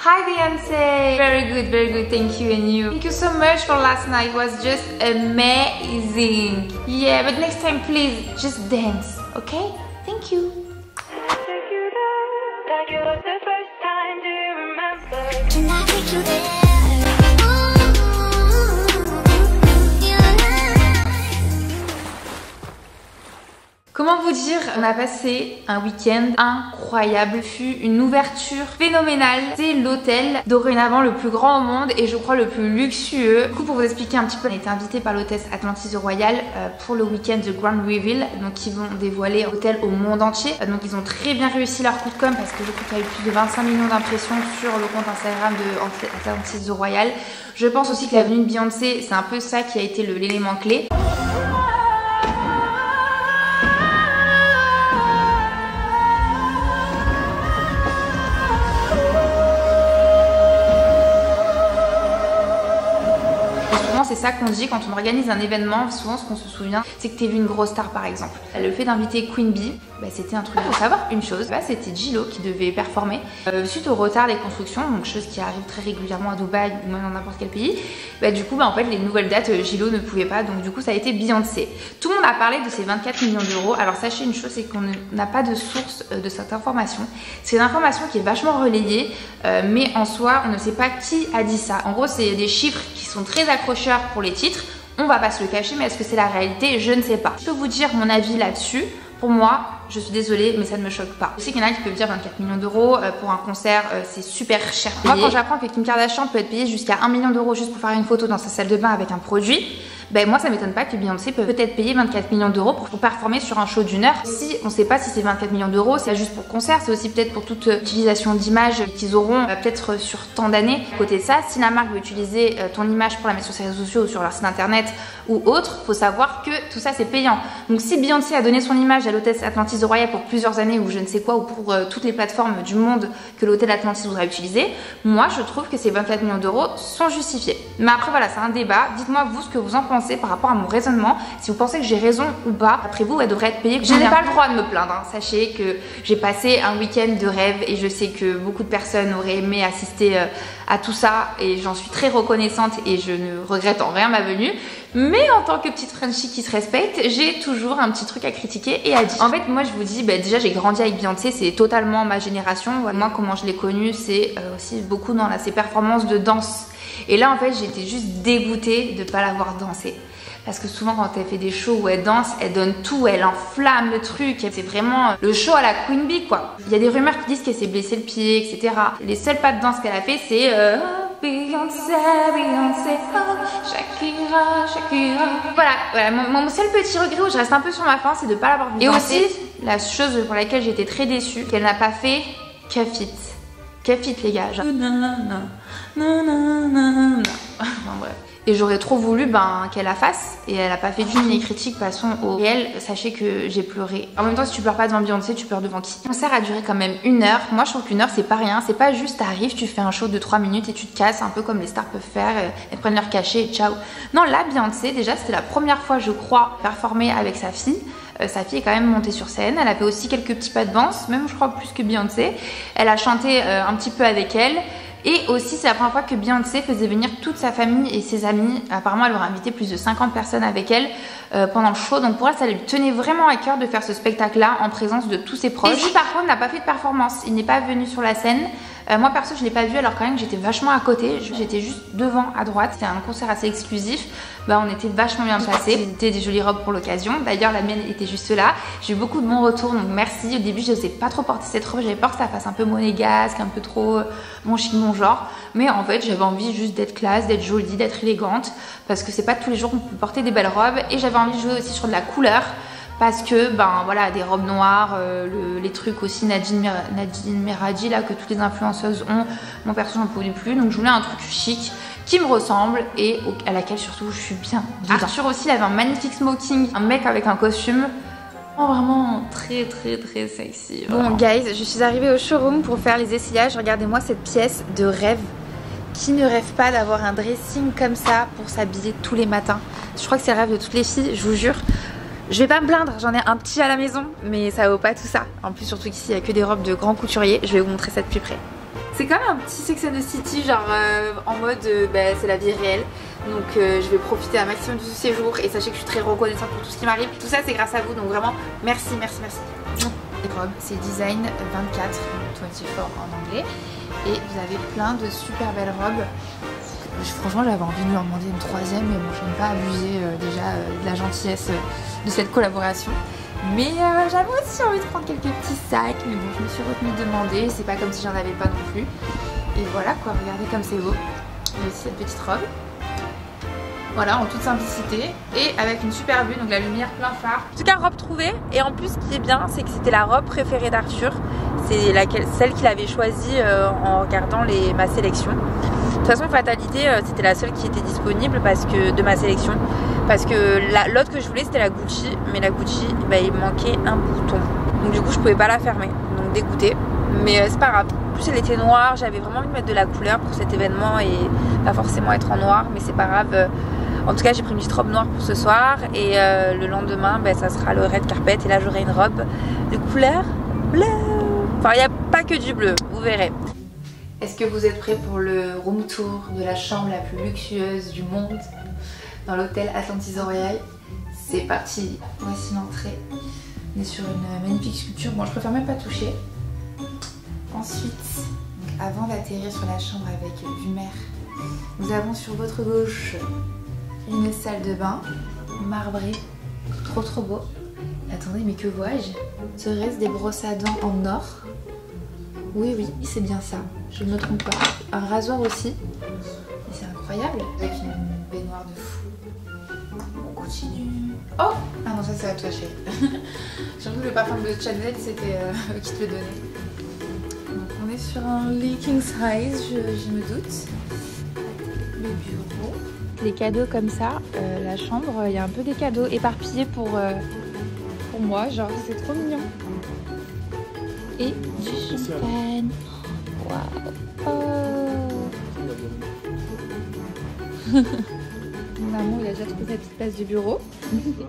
Hi Beyonce! Very good, thank you, and you? Thank you so much for last night, it was just amazing. Yeah, but next time please, just dance, okay? Thank you. Comment vous dire, on a passé un week-end incroyable, fut une ouverture phénoménale. C'est l'hôtel dorénavant le plus grand au monde et je crois le plus luxueux. Du coup, pour vous expliquer un petit peu, on a été invité par l'hôtesse Atlantis Royal pour le week-end de Grand Reveal. Donc ils vont dévoiler l'hôtel au monde entier. Donc ils ont très bien réussi leur coup de com' parce que je crois qu'il y a eu plus de 25 millions d'impressions sur le compte Instagram de Atlantis Royal. Je pense aussi que la venue de Beyoncé, c'est un peu ça qui a été l'élément clé. C'est ça qu'on dit quand on organise un événement, souvent ce qu'on se souvient c'est que t'as vu une grosse star par exemple. Le fait d'inviter Queen Bee, c'était un truc. Faut savoir une chose, c'était J.Lo qui devait performer suite au retard des constructions, donc chose qui arrive très régulièrement à Dubaï ou même dans n'importe quel pays. Du coup en fait les nouvelles dates J.Lo ne pouvait pas, donc du coup ça a été Beyoncé. Tout le monde a parlé de ces 24 millions d'euros. Alors sachez une chose, c'est qu'on n'a pas de source de cette information. C'est une information qui est vachement relayée, mais en soi on ne sait pas qui a dit ça. En gros c'est des chiffres qui sont très accrocheurs pour les titres, on va pas se le cacher, mais est-ce que c'est la réalité? Je ne sais pas. Je peux vous dire mon avis là-dessus. Pour moi, je suis désolée, mais ça ne me choque pas. Je sais qu'il y en a qui peuvent dire 24 millions d'euros pour un concert, c'est super cher payé. Moi, quand j'apprends que Kim Kardashian peut être payée jusqu'à 1 million d'euros juste pour faire une photo dans sa salle de bain avec un produit, moi ça m'étonne pas que Beyoncé peut être payée 24 millions d'euros pour performer sur un show d'une heure. Si on sait pas si c'est 24 millions d'euros, c'est juste pour concert, c'est aussi peut-être pour toute utilisation d'image qu'ils auront peut-être sur tant d'années. Côté de ça, si la marque veut utiliser ton image pour la mettre sur ses réseaux sociaux ou sur leur site internet ou autre, faut savoir que tout ça c'est payant. Donc si Beyoncé a donné son image à l'hôtel Atlantis Royal pour plusieurs années ou je ne sais quoi, ou pour toutes les plateformes du monde que l'hôtel Atlantis voudra utiliser, moi je trouve que ces 24 millions d'euros sont justifiés. Mais après voilà, c'est un débat. Dites-moi vous ce que vous en pensez par rapport à mon raisonnement, si vous pensez que j'ai raison ou pas. Après vous, elle devrait être payée. Je n'ai pas le droit de me plaindre, hein. Sachez que j'ai passé un week-end de rêve et je sais que beaucoup de personnes auraient aimé assister à tout ça et j'en suis très reconnaissante et je ne regrette en rien ma venue. Mais en tant que petite Frenchie qui se respecte, j'ai toujours un petit truc à critiquer et à dire. En fait, moi je vous dis, déjà j'ai grandi avec Beyoncé, c'est totalement ma génération. Moi comment je l'ai connue, c'est aussi beaucoup dans ses performances de danse. Et là en fait j'étais juste dégoûtée de ne pas la voir danser. Parce que souvent quand elle fait des shows où elle danse, elle donne tout, elle enflamme le truc. C'est vraiment le show à la Queen Bee quoi. Il y a des rumeurs qui disent qu'elle s'est blessé le pied, etc. Les seuls pas de danse qu'elle a fait c'est Beyoncé, Beyoncé, oh, Shakira, Shakira. Voilà, mon seul petit regret où je reste un peu sur ma faim, c'est de ne pas l'avoir vu danser. Et aussi, la chose pour laquelle j'étais très déçue, qu'elle n'a pas fait Cuff It. Cuff It les gars. Genre... Enfin, bref. Et j'aurais trop voulu qu'elle la fasse et elle a pas fait d'une des critiques. Passons au réel, sachez que j'ai pleuré. En même temps si tu pleures pas devant Beyoncé, tu pleures devant qui? Le concert a duré quand même 1 heure. Moi je trouve qu'une heure c'est pas rien, c'est pas juste t'arrives, tu fais un show de 3 minutes et tu te casses un peu comme les stars peuvent faire, elles prennent leur cachet et ciao. Non là Beyoncé déjà c'était la première fois je crois performer avec sa fille. Sa fille est quand même montée sur scène, elle a fait aussi quelques petits pas de danse, même je crois plus que Beyoncé. Elle a chanté un petit peu avec elle. Et aussi c'est la première fois que Beyoncé faisait venir toute sa famille et ses amis. Apparemment elle aurait invité plus de 50 personnes avec elle pendant le show. Donc pour elle ça lui tenait vraiment à cœur de faire ce spectacle là en présence de tous ses proches. Et lui par contre n'a pas fait de performance, il n'est pas venu sur la scène. Moi perso je l'ai pas vu alors quand même j'étais vachement à côté. J'étais juste devant à droite, c'était un concert assez exclusif. On était vachement bien placés. C'était des jolies robes pour l'occasion. D'ailleurs la mienne était juste là. J'ai eu beaucoup de bons retours donc merci. Au début je n'osais pas trop porter cette robe, j'avais peur que ça fasse un peu monégasque, un peu trop mon chic mon genre. Mais en fait j'avais envie juste d'être classe, d'être jolie, d'être élégante. Parce que c'est pas tous les jours qu'on peut porter des belles robes. Et j'avais envie de jouer aussi sur de la couleur. Parce que voilà des robes noires, les trucs aussi Nadine Meraji là que toutes les influenceuses ont. Mon perso j'en pouvais plus donc je voulais un truc chic qui me ressemble et à laquelle surtout je suis bien dedans. Arthur aussi il avait un magnifique smoking, un mec avec un costume. Oh, vraiment très sexy. Bon guys, je suis arrivée au showroom pour faire les essayages. Regardez-moi cette pièce de rêve. Qui ne rêve pas d'avoir un dressing comme ça pour s'habiller tous les matins? Je crois que c'est le rêve de toutes les filles, je vous jure. Je vais pas me plaindre, j'en ai un petit à la maison, mais ça vaut pas tout ça. En plus surtout qu'ici il y a que des robes de grands couturiers. Je vais vous montrer ça de plus près. C'est quand même un petit Sex and the City, genre en mode c'est la vie réelle. Donc je vais profiter un maximum de ce séjour et sachez que je suis très reconnaissante pour tout ce qui m'arrive. Tout ça c'est grâce à vous, donc vraiment merci, merci, merci. Les robes, c'est design 24, 24 en anglais. Et vous avez plein de super belles robes. Franchement j'avais envie de lui en demander une troisième, mais bon je n'aime pas abuser déjà de la gentillesse de cette collaboration. Mais j'avais aussi envie de prendre quelques petits sacs, mais bon je me suis retenue de demander, c'est pas comme si j'en avais pas non plus. Et voilà quoi, regardez comme c'est beau. Il y a aussi cette petite robe. Voilà, en toute simplicité et avec une super vue, donc la lumière plein phare. En tout cas, robe trouvée. Et en plus, ce qui est bien, c'est que c'était la robe préférée d'Arthur. C'est celle qu'il avait choisie en regardant ma sélection. De toute façon, fatalité, c'était la seule qui était disponible de ma sélection. Parce que l'autre que je voulais, c'était la Gucci. Mais la Gucci, il me manquait un bouton. Donc du coup, je pouvais pas la fermer. Donc dégoûtée. Mais c'est pas grave. En plus, elle était noire. J'avais vraiment envie de mettre de la couleur pour cet événement et pas forcément être en noir. Mais c'est pas grave. En tout cas, j'ai pris une petite robe noire pour ce soir et le lendemain, ça sera le red carpet et là, j'aurai une robe de couleur bleue. Enfin, il n'y a pas que du bleu, vous verrez. Est-ce que vous êtes prêts pour le room tour de la chambre la plus luxueuse du monde dans l'hôtel Atlantis Royal? C'est parti. Voici l'entrée. On est sur une magnifique sculpture. Bon, je préfère même pas toucher. Ensuite, avant d'atterrir sur la chambre avec vue mer, nous avons sur votre gauche une salle de bain marbrée, trop beau. Attendez, mais que vois-je? Serait-ce des brosses à dents en or? Oui, c'est bien ça, je ne me trompe pas. Un rasoir aussi, c'est incroyable, avec une baignoire de fou. On continue. Oh! Ah non, ça c'est à toi, chérie. Surtout le parfum de Chanel, c'était eux qui te le donnaient. Donc on est sur un king size, je me doute. Le bureau. Les cadeaux comme ça, la chambre, il y a un peu des cadeaux éparpillés pour moi, genre c'est trop mignon. Et du champagne. Waouh! Oh. Mon amour, il a déjà trouvé sa petite place de bureau. Oh,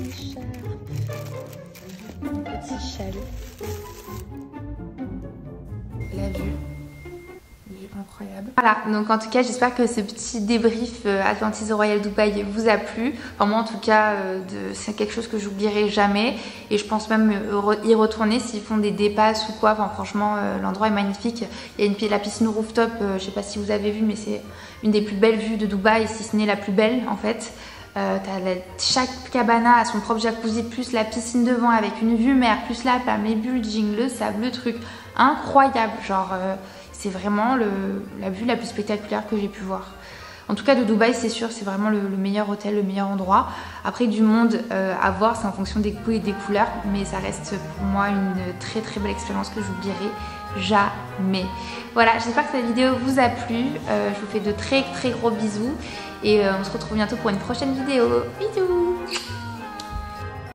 l'écharpe. Un petit châle. La vue incroyable. Voilà, donc en tout cas j'espère que ce petit débrief Atlantis Royal Dubaï vous a plu. Enfin moi en tout cas c'est quelque chose que j'oublierai jamais et je pense même y retourner s'ils font des dépasses ou quoi. Enfin franchement l'endroit est magnifique. Il y a la piscine rooftop, je sais pas si vous avez vu mais c'est une des plus belles vues de Dubaï, si ce n'est la plus belle en fait. Chaque cabana a son propre jacuzzi, plus la piscine devant avec une vue mer, plus la plage, les buildings, le sable, le truc incroyable, genre c'est vraiment la vue la plus spectaculaire que j'ai pu voir. En tout cas de Dubaï c'est sûr, c'est vraiment le meilleur hôtel, le meilleur endroit. Après du monde à voir, c'est en fonction des goûts et des couleurs, mais ça reste pour moi une très belle expérience que j'oublierai jamais. Voilà, j'espère que cette vidéo vous a plu, je vous fais de très gros bisous et on se retrouve bientôt pour une prochaine vidéo. Bisous!